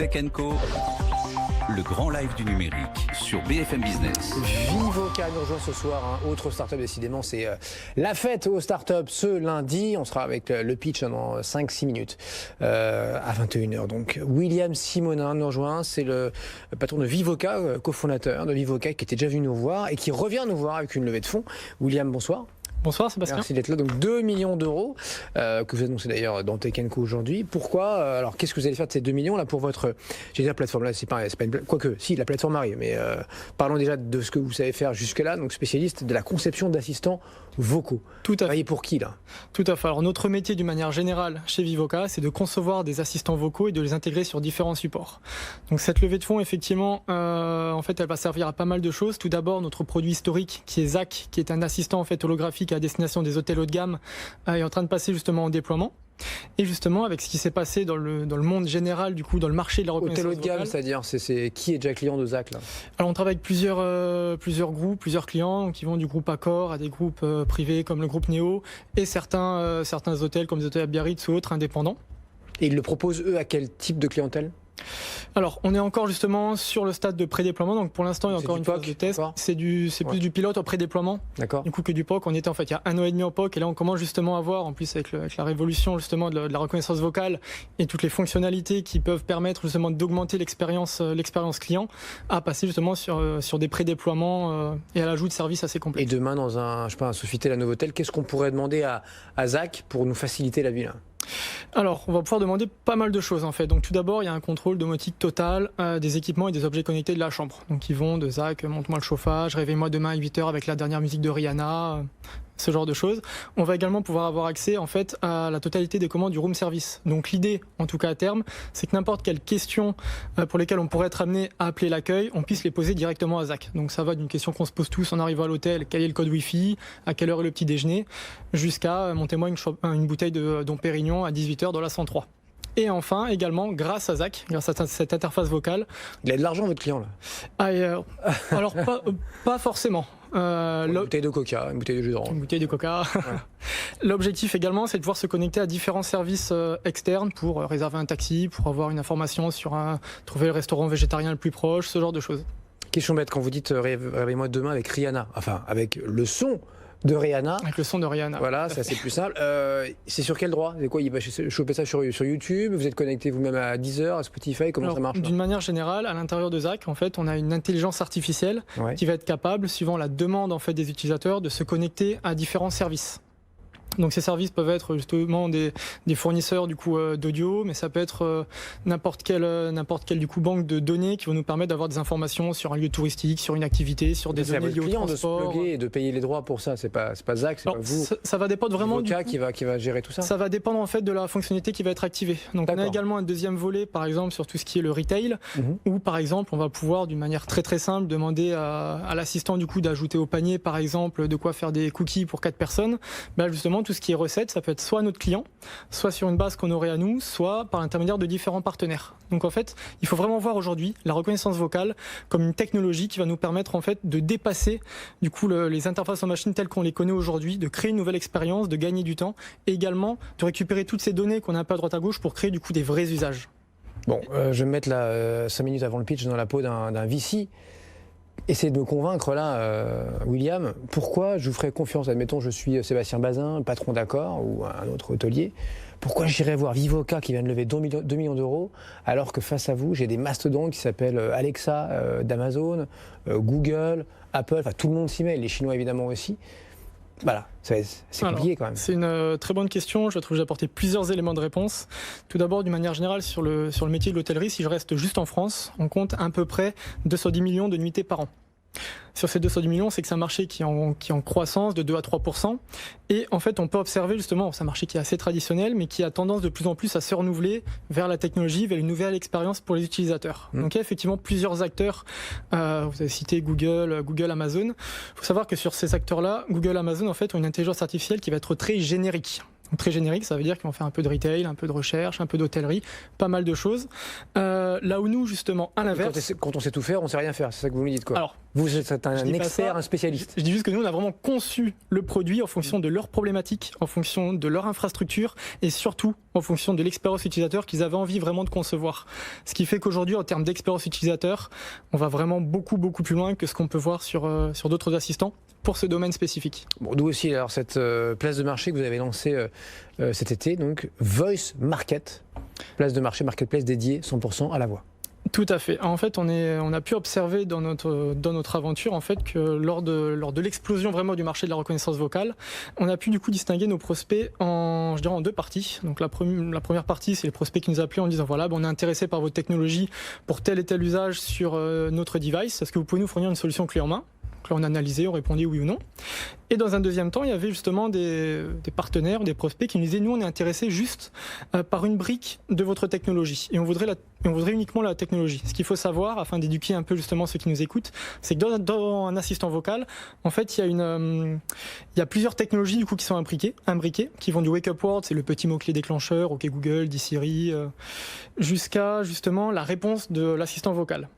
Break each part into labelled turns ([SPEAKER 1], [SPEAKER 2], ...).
[SPEAKER 1] Tech Co, le grand live du numérique sur BFM Business.
[SPEAKER 2] Vivoca nous rejoint ce soir, autre start-up décidément, c'est la fête aux start-up ce lundi. On sera avec le pitch dans 5-6 minutes à 21h. Donc William Simonin nous rejoint, c'est le patron de Vivoca, cofondateur de Vivoca, qui était déjà venu nous voir et qui revient nous voir avec une levée de fonds. William, bonsoir.
[SPEAKER 3] Bonsoir Sébastien.
[SPEAKER 2] Merci d'être là. Donc 2 millions d'euros que vous annoncez d'ailleurs dans Tech Co aujourd'hui. Pourquoi alors qu'est-ce que vous allez faire de ces 2 millions là pour votre plateforme là, c'est pas une quoique si la plateforme arrive, mais parlons déjà de ce que vous savez faire jusque-là, donc spécialiste de la conception d'assistants vocaux.
[SPEAKER 3] Tout à fait.
[SPEAKER 2] Travaillez pour qui là?
[SPEAKER 3] Tout à fait. Alors notre métier d'une manière générale chez Vivoca, c'est de concevoir des assistants vocaux et de les intégrer sur différents supports. Donc cette levée de fonds, effectivement, en fait, elle va servir à pas mal de choses. Tout d'abord, notre produit historique qui est ZAC, qui est un assistant en fait holographique à destination des hôtels haut de gamme, est en train de passer justement en déploiement. Et justement, avec ce qui s'est passé dans le monde général, du coup, dans le marché de la reconnaissance
[SPEAKER 2] vocale. Hôtel haut de gamme,
[SPEAKER 3] vocale,
[SPEAKER 2] c'est qui est déjà client de ZAC là?
[SPEAKER 3] Alors on travaille avec plusieurs groupes, plusieurs clients qui vont du groupe Accor à des groupes privés comme le groupe Néo et certains hôtels comme les hôtels à Biarritz ou autres indépendants.
[SPEAKER 2] Et ils le proposent eux à quel type de clientèle?
[SPEAKER 3] Alors, on est encore justement sur le stade de pré-déploiement, donc pour l'instant il y a encore une phase de test. C'est plus du pilote au pré-déploiement. D'accord. Du coup que du POC. On était en fait il y a 1 an et demi au POC et là on commence justement à voir, en plus avec la révolution justement de la reconnaissance vocale et toutes les fonctionnalités qui peuvent permettre justement d'augmenter l'expérience client, à passer justement sur des pré-déploiements et à l'ajout de services assez complexes.
[SPEAKER 2] Et demain dans un Sofitel, un Novotel, qu'est-ce qu'on pourrait demander à ZAC pour nous faciliter la vie là?
[SPEAKER 3] Alors, on va pouvoir demander pas mal de choses en fait. Donc tout d'abord, il y a un contrôle domotique total des équipements et des objets connectés de la chambre. Donc ils vont de ZAC, monte-moi le chauffage, réveille-moi demain à 8h avec la dernière musique de Rihanna, ce genre de choses. On va également pouvoir avoir accès en fait à la totalité des commandes du room service. Donc l'idée, en tout cas à terme, c'est que n'importe quelle question pour lesquelles on pourrait être amené à appeler l'accueil, on puisse les poser directement à ZAC. Donc ça va d'une question qu'on se pose tous en arrivant à l'hôtel, quel est le code Wi-Fi, à quelle heure est le petit déjeuner, jusqu'à montez-moi une bouteille de Dom Pérignon à 18h dans la 103. Et enfin, également, grâce à ZAC, grâce à cette interface vocale.
[SPEAKER 2] Il a de l'argent, votre client, là?
[SPEAKER 3] Alors, pas forcément.
[SPEAKER 2] Une bouteille de coca, une bouteille de jus d'orange.
[SPEAKER 3] Une bouteille de coca. Ouais. L'objectif également, c'est de pouvoir se connecter à différents services externes pour réserver un taxi, pour avoir une information sur trouver le restaurant végétarien le plus proche, ce genre de choses. Question
[SPEAKER 2] bête, quand vous dites réveille-moi demain avec Rihanna, enfin avec le son de Rihanna.
[SPEAKER 3] Avec le son de Rihanna.
[SPEAKER 2] Voilà, ça c'est plus simple. C'est sur quel droit? C'est quoi? Il va choper ça sur YouTube? Vous êtes connecté vous-même à Deezer, à Spotify? Comment ça marche?
[SPEAKER 3] D'une manière générale, à l'intérieur de ZAC, en fait, on a une intelligence artificielle qui va être capable, suivant la demande en fait des utilisateurs, de se connecter à différents services. Donc ces services peuvent être justement des fournisseurs du coup d'audio, mais ça peut être n'importe quelle du coup banque de données qui vont nous permettre d'avoir des informations sur un lieu touristique, sur une activité, sur des données liées au transport.
[SPEAKER 2] C'est à votre client de se plugger et de payer les droits pour ça. C'est pas ZAC, c'est pas vous.
[SPEAKER 3] Ça va dépendre vraiment
[SPEAKER 2] du qui va gérer tout ça.
[SPEAKER 3] Ça va dépendre en fait de la fonctionnalité qui va être activée. Donc on a également un deuxième volet, par exemple sur tout ce qui est le retail, où par exemple on va pouvoir d'une manière très très simple demander à l'assistant du coup d'ajouter au panier par exemple de quoi faire des cookies pour 4 personnes. Ben justement tout ce qui est recettes, ça peut être soit notre client, soit sur une base qu'on aurait à nous, soit par l'intermédiaire de différents partenaires. Donc en fait, il faut vraiment voir aujourd'hui la reconnaissance vocale comme une technologie qui va nous permettre en fait de dépasser du coup les interfaces en machine telles qu'on les connaît aujourd'hui, de créer une nouvelle expérience, de gagner du temps et également de récupérer toutes ces données qu'on a un peu à droite à gauche pour créer du coup des vrais usages.
[SPEAKER 2] Bon, je vais me mettre là 5 minutes avant le pitch dans la peau d'un VC. Essayez de me convaincre là, William, pourquoi je vous ferais confiance? Admettons, je suis Sébastien Bazin, patron d'Accor ou un autre hôtelier. Pourquoi j'irais voir Vivoca qui vient de lever 2 millions d'euros alors que face à vous, j'ai des mastodontes qui s'appellent Alexa d'Amazon, Google, Apple, enfin tout le monde s'y met, les Chinois évidemment aussi. Voilà, c'est compliqué quand même.
[SPEAKER 3] C'est une très bonne question. Je trouve que j'ai apporté plusieurs éléments de réponse. Tout d'abord, d'une manière générale, sur le métier de l'hôtellerie, si je reste juste en France, on compte à peu près 210 millions de nuitées par an. Sur ces 210 millions, c'est que c'est un marché qui est en croissance de 2 à 3%. Et en fait, on peut observer justement, c'est un marché qui est assez traditionnel, mais qui a tendance de plus en plus à se renouveler vers la technologie, vers une nouvelle expérience pour les utilisateurs. Donc il y a effectivement plusieurs acteurs. Vous avez cité Google, Amazon. Il faut savoir que sur ces acteurs-là, Google, Amazon, en fait, ont une intelligence artificielle qui va être très générique. Donc très générique, ça veut dire qu'ils vont faire un peu de retail, un peu de recherche, un peu d'hôtellerie, pas mal de choses. Là où nous, justement, à l'inverse...
[SPEAKER 2] Quand on sait tout faire, on sait rien faire, c'est ça que vous me dites, quoi.
[SPEAKER 3] Alors,
[SPEAKER 2] vous êtes un expert, un spécialiste.
[SPEAKER 3] Je dis juste que nous, on a vraiment conçu le produit en fonction de leurs problématiques, en fonction de leur infrastructure et surtout en fonction de l'expérience utilisateur qu'ils avaient envie vraiment de concevoir. Ce qui fait qu'aujourd'hui, en termes d'expérience utilisateur, on va vraiment beaucoup plus loin que ce qu'on peut voir sur d'autres assistants pour ce domaine spécifique.
[SPEAKER 2] Bon, d'où aussi alors cette place de marché que vous avez lancée cet été, donc Voice Market, place de marché marketplace dédiée 100% à la voix.
[SPEAKER 3] Tout à fait. En fait, on a pu observer dans notre aventure en fait que lors de l'explosion vraiment du marché de la reconnaissance vocale, on a pu du coup distinguer nos prospects en deux parties. Donc la première partie, c'est les prospects qui nous appelaient en disant voilà, on est intéressé par votre technologie pour tel et tel usage sur notre device. Est-ce que vous pouvez nous fournir une solution clé en main ? Donc là, on a analysé, on répondait oui ou non. Et dans un deuxième temps, il y avait justement des partenaires, des prospects qui nous disaient nous, on est intéressé juste par une brique de votre technologie et on voudrait uniquement la technologie. Ce qu'il faut savoir, afin d'éduquer un peu justement ceux qui nous écoutent, c'est que dans un assistant vocal, en fait, il y a plusieurs technologies du coup qui sont imbriquées, qui vont du wake up word, c'est le petit mot-clé déclencheur, OK Google, dis Siri, jusqu'à justement la réponse de l'assistant vocal.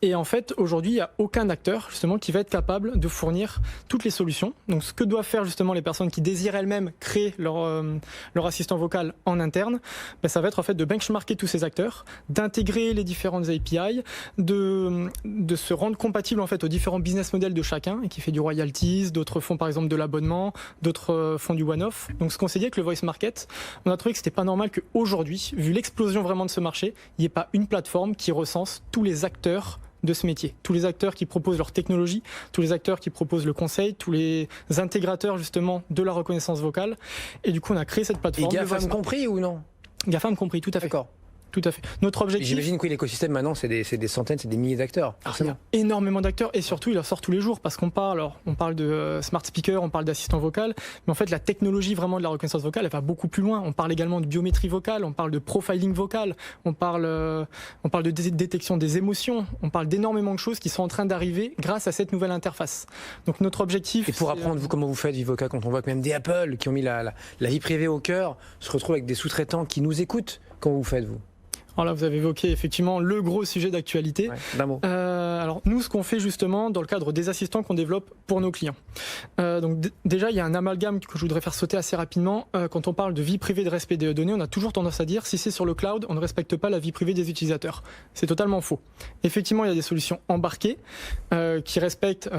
[SPEAKER 3] Et en fait, aujourd'hui, il n'y a aucun acteur justement qui va être capable de fournir toutes les solutions. Donc, ce que doivent faire justement les personnes qui désirent elles-mêmes créer leur assistant vocal en interne, ça va être en fait de benchmarker tous ces acteurs, d'intégrer les différentes API, de se rendre compatible en fait aux différents business models de chacun, qui fait du royalties, d'autres font par exemple de l'abonnement, d'autres font du one-off. Donc, ce qu'on s'est dit avec le Voice Market, on a trouvé que c'était pas normal qu'aujourd'hui, vu l'explosion vraiment de ce marché, il n'y ait pas une plateforme qui recense tous les acteurs de ce métier. Tous les acteurs qui proposent leur technologie, tous les acteurs qui proposent le conseil, tous les intégrateurs justement de la reconnaissance vocale. Et du coup, on a créé cette plateforme.
[SPEAKER 2] Et GAFAM compris ou non ?
[SPEAKER 3] GAFAM compris, tout à fait.
[SPEAKER 2] D'accord.
[SPEAKER 3] Tout à fait. Notre objectif...
[SPEAKER 2] J'imagine que l'écosystème maintenant, c'est des centaines, c'est des milliers d'acteurs.
[SPEAKER 3] Il y a énormément d'acteurs et surtout, il en sort tous les jours parce on parle de smart speaker, on parle d'assistant vocal, mais en fait, la technologie vraiment de la reconnaissance vocale, elle va beaucoup plus loin. On parle également de biométrie vocale, on parle de profiling vocal, on parle de détection des émotions, on parle d'énormément de choses qui sont en train d'arriver grâce à cette nouvelle interface. Donc notre objectif...
[SPEAKER 2] Et pour apprendre, vous, comment vous faites, Vivoca, quand on voit que même des Apple qui ont mis la vie privée au cœur, se retrouvent avec des sous-traitants qui nous écoutent, comment vous faites, vous ?
[SPEAKER 3] Alors là, vous avez évoqué effectivement le gros sujet d'actualité.
[SPEAKER 2] Ouais, d'un mot.
[SPEAKER 3] Alors nous, ce qu'on fait justement dans le cadre des assistants qu'on développe pour nos clients. Donc déjà, il y a un amalgame que je voudrais faire sauter assez rapidement. Quand on parle de vie privée, de respect des données, on a toujours tendance à dire si c'est sur le cloud, on ne respecte pas la vie privée des utilisateurs. C'est totalement faux. Effectivement, il y a des solutions embarquées qui respectent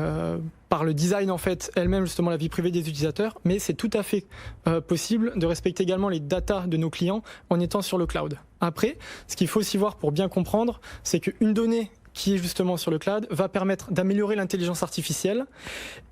[SPEAKER 3] par le design en fait elle-même justement la vie privée des utilisateurs, mais c'est tout à fait possible de respecter également les datas de nos clients en étant sur le cloud. Après, ce qu'il faut aussi voir pour bien comprendre, c'est qu'une donnée qui est justement sur le cloud va permettre d'améliorer l'intelligence artificielle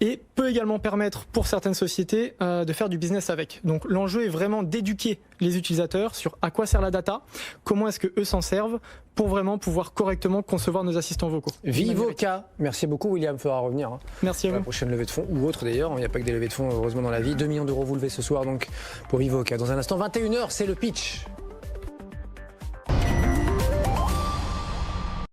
[SPEAKER 3] et peut également permettre pour certaines sociétés de faire du business avec. Donc l'enjeu est vraiment d'éduquer les utilisateurs sur à quoi sert la data, comment est-ce que eux s'en servent pour vraiment pouvoir correctement concevoir nos assistants vocaux.
[SPEAKER 2] Vivoca, merci beaucoup William, il faudra revenir.
[SPEAKER 3] Merci à vous.
[SPEAKER 2] La prochaine levée de fonds ou autre d'ailleurs, il n'y a pas que des levées de fonds heureusement dans la vie. 2 millions d'euros vous levez ce soir donc pour Vivoca. Dans un instant, 21h, c'est le pitch.